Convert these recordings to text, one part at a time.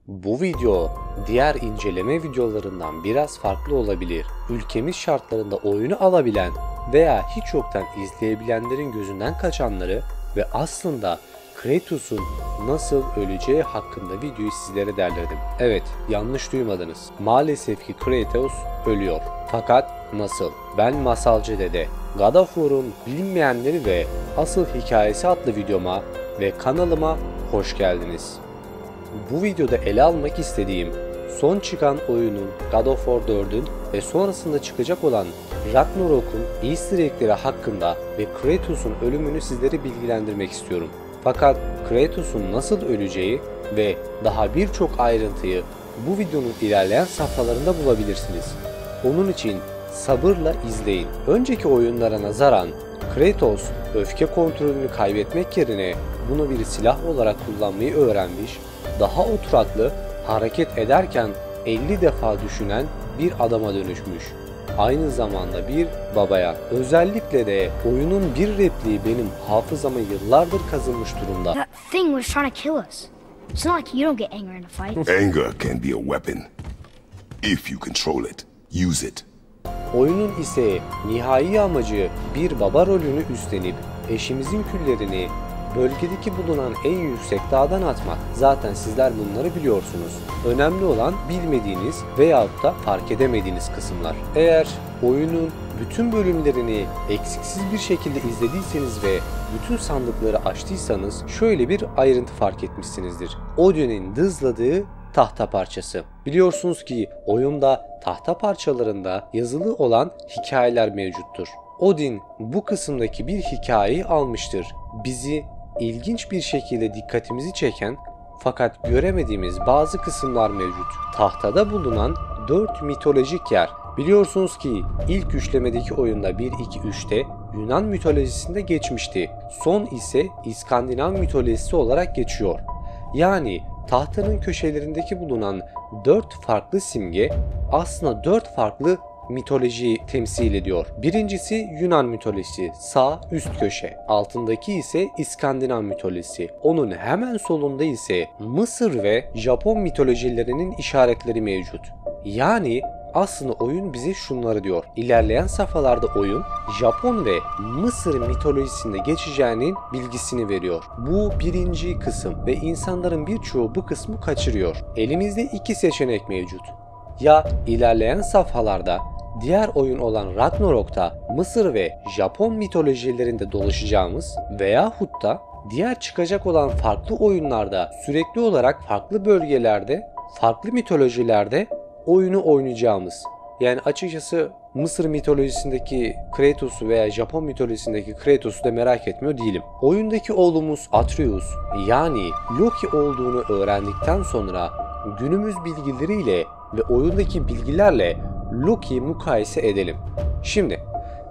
Bu video diğer inceleme videolarından biraz farklı olabilir. Ülkemiz şartlarında oyunu alabilen veya hiç yoktan izleyebilenlerin gözünden kaçanları ve aslında Kratos'un nasıl öleceği hakkında videoyu sizlere derledim. Evet, yanlış duymadınız. Maalesef ki Kratos ölüyor. Fakat nasıl? Ben Masalcı Dede. God of War'un bilinmeyenleri ve asıl hikayesi adlı videoma ve kanalıma hoş geldiniz. Bu videoda ele almak istediğim son çıkan oyunun God of War 4'ün ve sonrasında çıkacak olan Ragnarok'un Easter egg'leri hakkında ve Kratos'un ölümünü sizlere bilgilendirmek istiyorum. Fakat Kratos'un nasıl öleceği ve daha birçok ayrıntıyı bu videonun ilerleyen safhalarında bulabilirsiniz. Onun için sabırla izleyin. Önceki oyunlara nazaran Kratos öfke kontrolünü kaybetmek yerine bunu bir silah olarak kullanmayı öğrenmiş, daha oturaklı, hareket ederken 50 defa düşünen bir adama dönüşmüş. Aynı zamanda bir babaya. Özellikle de oyunun bir repliği benim hafızama yıllardır kazınmış durumda. That thing was trying to kill us. It's not like you don't get anger in a fight. Anger can be a weapon. If you control it, use it. Oyunun ise nihai amacı bir baba rolünü üstlenip eşimizin küllerini bölgedeki bulunan en yüksek dağdan atmak. Zaten sizler bunları biliyorsunuz. Önemli olan bilmediğiniz veyahut da fark edemediğiniz kısımlar. Eğer oyunun bütün bölümlerini eksiksiz bir şekilde izlediyseniz ve bütün sandıkları açtıysanız şöyle bir ayrıntı fark etmişsinizdir. Odin'in dızladığı tahta parçası. Biliyorsunuz ki oyunda tahta parçalarında yazılı olan hikayeler mevcuttur. Odin bu kısımdaki bir hikayeyi almıştır. Bizi ilginç bir şekilde dikkatimizi çeken fakat göremediğimiz bazı kısımlar mevcut. Tahtada bulunan 4 mitolojik yer. Biliyorsunuz ki ilk üçlemedeki oyunda 1, 2, 3'te Yunan mitolojisinde geçmişti. Son ise İskandinav mitolojisi olarak geçiyor. Yani tahtanın köşelerindeki bulunan 4 farklı simge aslında 4 farklı mitolojiyi temsil ediyor. Birincisi Yunan mitolojisi, sağ üst köşe. Altındaki ise İskandinav mitolojisi. Onun hemen solunda ise Mısır ve Japon mitolojilerinin işaretleri mevcut. Yani aslında oyun bize şunları diyor. İlerleyen safhalarda oyun Japon ve Mısır mitolojisinde geçeceğinin bilgisini veriyor. Bu birinci kısım ve insanların birçoğu bu kısmı kaçırıyor. Elimizde iki seçenek mevcut. Ya ilerleyen safhalarda diğer oyun olan Ragnarok'ta Mısır ve Japon mitolojilerinde dolaşacağımız veyahut da diğer çıkacak olan farklı oyunlarda sürekli olarak farklı bölgelerde, farklı mitolojilerde oyunu oynayacağımız. Yani açıkçası Mısır mitolojisindeki Kratos'u veya Japon mitolojisindeki Kratos'u da merak etmiyor değilim. Oyundaki oğlumuz Atreus yani Loki olduğunu öğrendikten sonra günümüz bilgileriyle ve oyundaki bilgilerle Loki'yi mukayese edelim. Şimdi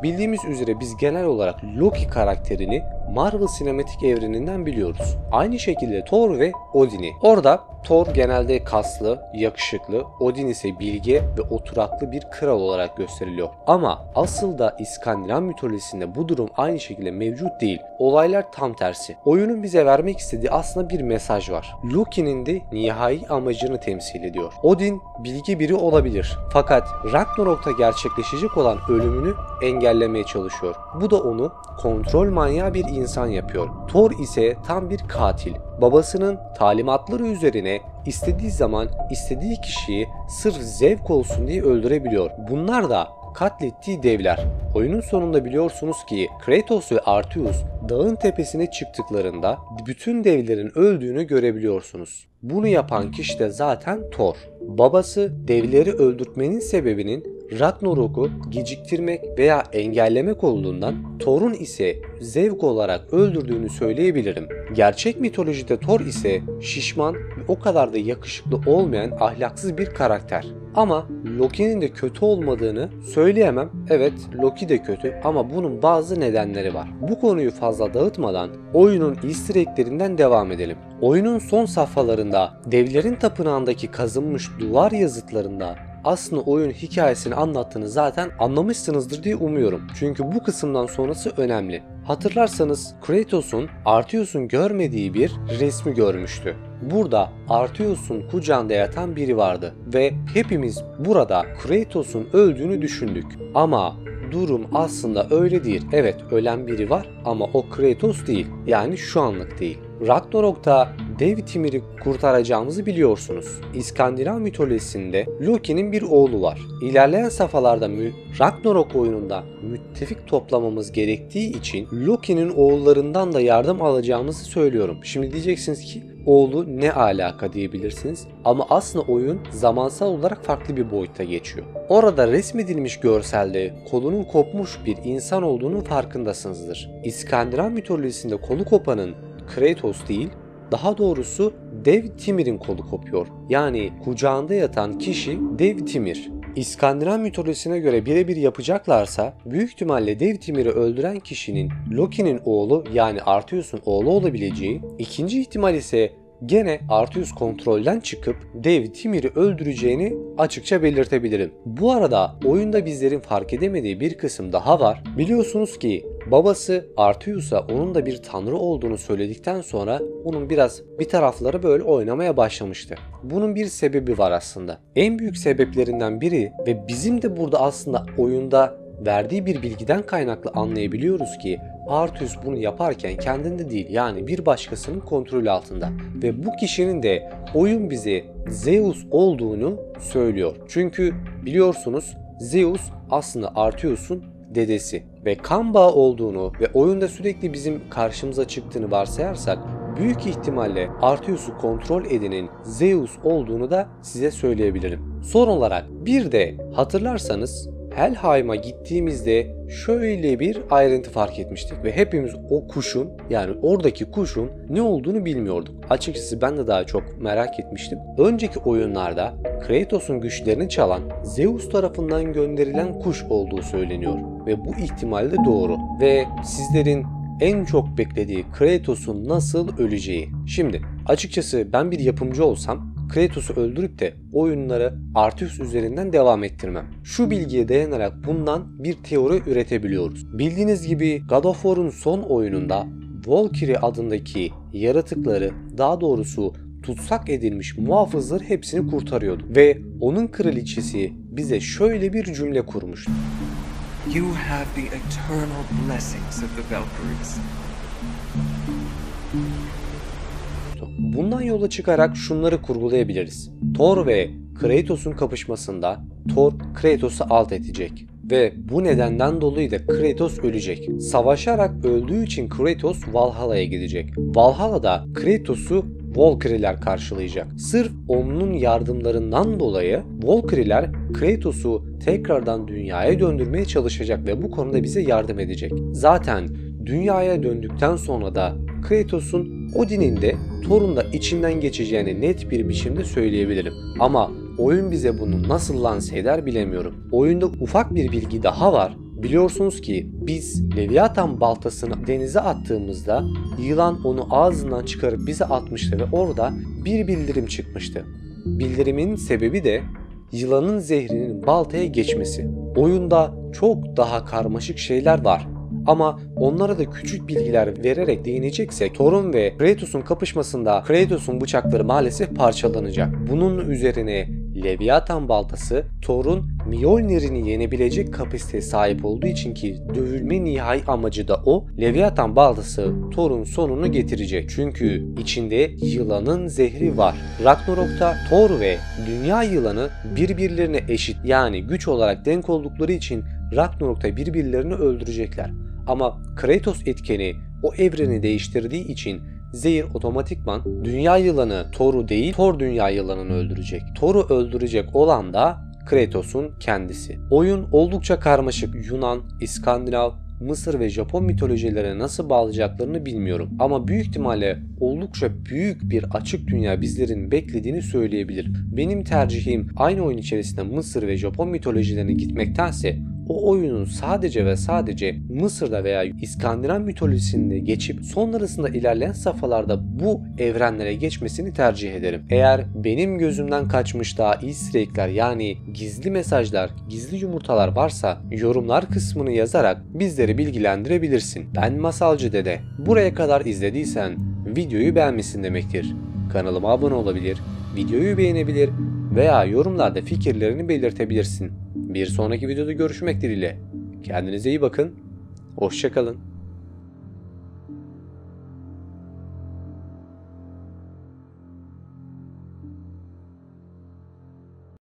bildiğimiz üzere biz genel olarak Loki karakterini Marvel sinematik evreninden biliyoruz. Aynı şekilde Thor ve Odin'i. Orada Thor genelde kaslı, yakışıklı, Odin ise bilge ve oturaklı bir kral olarak gösteriliyor. Ama asıl da İskandinav mitolojisinde bu durum aynı şekilde mevcut değil. Olaylar tam tersi. Oyunun bize vermek istediği aslında bir mesaj var. Loki'nin de nihai amacını temsil ediyor. Odin bilge biri olabilir. Fakat Ragnarok'ta gerçekleşecek olan ölümünü engellemeye çalışıyor. Bu da onu kontrol manyağı bir insan yapıyor. Thor ise tam bir katil. Babasının talimatları üzerine istediği zaman istediği kişiyi sırf zevk olsun diye öldürebiliyor. Bunlar da katlettiği devler. Oyunun sonunda biliyorsunuz ki Kratos ve Atreus dağın tepesine çıktıklarında bütün devlerin öldüğünü görebiliyorsunuz. Bunu yapan kişi de zaten Thor. Babası devleri öldürtmenin sebebinin Ragnarok'u geciktirmek veya engellemek olduğundan Thor'un ise zevk olarak öldürdüğünü söyleyebilirim. Gerçek mitolojide Thor ise şişman ve o kadar da yakışıklı olmayan ahlaksız bir karakter. Ama Loki'nin de kötü olmadığını söyleyemem. Evet, Loki de kötü ama bunun bazı nedenleri var. Bu konuyu fazla dağıtmadan oyunun easter egg'lerinden devam edelim. Oyunun son safhalarında devlerin tapınağındaki kazınmış duvar yazıtlarında aslında oyun hikayesini anlattığını zaten anlamışsınızdır diye umuyorum. Çünkü bu kısımdan sonrası önemli. Hatırlarsanız Kratos'un Arthas'ın görmediği bir resmi görmüştü. Burada Arthas'ın kucağında yatan biri vardı ve hepimiz burada Kratos'un öldüğünü düşündük. Ama durum aslında öyle değil. Evet, ölen biri var ama o Kratos değil. Yani şu anlık değil. Ragnarok'ta dev Timir'i kurtaracağımızı biliyorsunuz. İskandinav mitolojisinde Loki'nin bir oğlu var. İlerleyen safhalarda Ragnarok oyununda müttefik toplamamız gerektiği için Loki'nin oğullarından da yardım alacağımızı söylüyorum. Şimdi diyeceksiniz ki oğlu ne alaka diyebilirsiniz ama aslında oyun zamansal olarak farklı bir boyutta geçiyor. Orada resmedilmiş görselde kolunun kopmuş bir insan olduğunun farkındasınızdır. İskandinav mitolojisinde kolu kopanın Kratos değil, daha doğrusu dev Timir'in kolu kopuyor. Yani kucağında yatan kişi dev Timir. İskandinav mitolojisine göre birebir yapacaklarsa büyük ihtimalle dev Timir'i öldüren kişinin Loki'nin oğlu yani Arthas'ın oğlu olabileceği, ikinci ihtimal ise gene Arthas kontrolden çıkıp dev Timir'i öldüreceğini açıkça belirtebilirim. Bu arada oyunda bizlerin fark edemediği bir kısım daha var. Biliyorsunuz ki babası Arthas'a onun da bir tanrı olduğunu söyledikten sonra onun biraz bir tarafları böyle oynamaya başlamıştı. Bunun bir sebebi var aslında. En büyük sebeplerinden biri ve bizim de burada aslında oyunda verdiği bir bilgiden kaynaklı anlayabiliyoruz ki Arthas bunu yaparken kendinde değil, yani bir başkasının kontrolü altında ve bu kişinin de oyun bize Zeus olduğunu söylüyor. Çünkü biliyorsunuz Zeus aslında Arthas'ın dedesi ve kan bağı olduğunu ve oyunda sürekli bizim karşımıza çıktığını varsayarsak büyük ihtimalle Arthas'ı kontrol edenin Zeus olduğunu da size söyleyebilirim. Son olarak bir de hatırlarsanız Helheim'a gittiğimizde şöyle bir ayrıntı fark etmiştik ve hepimiz o kuşun, yani oradaki kuşun ne olduğunu bilmiyorduk. Açıkçası ben de daha çok merak etmiştim. Önceki oyunlarda Kratos'un güçlerini çalan Zeus tarafından gönderilen kuş olduğu söyleniyor ve bu ihtimal de doğru ve sizlerin en çok beklediği Kratos'un nasıl öleceği. Şimdi açıkçası ben bir yapımcı olsam Kratos'u öldürüp de oyunları Arthas üzerinden devam ettirmem. Şu bilgiye dayanarak bundan bir teori üretebiliyoruz. Bildiğiniz gibi God of War'un son oyununda Valkyrie adındaki yaratıkları, daha doğrusu tutsak edilmiş muhafızları hepsini kurtarıyordu. Ve onun kraliçesi bize şöyle bir cümle kurmuştu. You have the eternal blessings of the Valkyries. Bundan yola çıkarak şunları kurgulayabiliriz. Thor ve Kratos'un kapışmasında Thor Kratos'u alt edecek ve bu nedenden dolayı da Kratos ölecek. Savaşarak öldüğü için Kratos Valhalla'ya gidecek. Valhalla'da Kratos'u Valkyrie'ler karşılayacak. Sırf onun yardımlarından dolayı Valkyrie'ler Kratos'u tekrardan dünyaya döndürmeye çalışacak ve bu konuda bize yardım edecek. Zaten dünyaya döndükten sonra da Kratos'un Odin'in de Thor'un da içinden geçeceğini net bir biçimde söyleyebilirim. Ama oyun bize bunu nasıl lanse eder bilemiyorum. Oyunda ufak bir bilgi daha var. Biliyorsunuz ki biz Leviathan baltasını denize attığımızda yılan onu ağzından çıkarıp bize atmıştı ve orada bir bildirim çıkmıştı. Bildirimin sebebi de yılanın zehrinin baltaya geçmesi. Oyunda çok daha karmaşık şeyler var. Ama onlara da küçük bilgiler vererek değineceksek Thor'un ve Kratos'un kapışmasında Kratos'un bıçakları maalesef parçalanacak. Bunun üzerine Leviathan baltası Thor'un Mjolnir'ini yenebilecek kapasiteye sahip olduğu için ki dövülme nihai amacı da o. Leviathan baltası Thor'un sonunu getirecek. Çünkü içinde yılanın zehri var. Ragnarok'ta Thor ve dünya yılanı birbirlerine eşit, yani güç olarak denk oldukları için Ragnarok'ta birbirlerini öldürecekler. Ama Kratos etkeni o evreni değiştirdiği için zehir otomatikman dünya yılanı Thor'u değil, Thor dünya yılanını öldürecek. Thor'u öldürecek olan da Kratos'un kendisi. Oyun oldukça karmaşık. Yunan, İskandinav, Mısır ve Japon mitolojilerine nasıl bağlayacaklarını bilmiyorum. Ama büyük ihtimalle oldukça büyük bir açık dünya bizlerin beklediğini söyleyebilirim. Benim tercihim aynı oyun içerisinde Mısır ve Japon mitolojilerine gitmektense o oyunun sadece ve sadece Mısır'da veya İskandinav mitolojisinde geçip sonrasında ilerleyen safhalarda bu evrenlere geçmesini tercih ederim. Eğer benim gözümden kaçmış daha easter egg'ler yani gizli mesajlar, gizli yumurtalar varsa yorumlar kısmını yazarak bizleri bilgilendirebilirsin. Ben Masalcı Dede. Buraya kadar izlediysen videoyu beğenmişsin demektir. Kanalıma abone olabilir, videoyu beğenebilir veya yorumlarda fikirlerini belirtebilirsin. Bir sonraki videoda görüşmek dileğiyle. Kendinize iyi bakın. Hoşça kalın.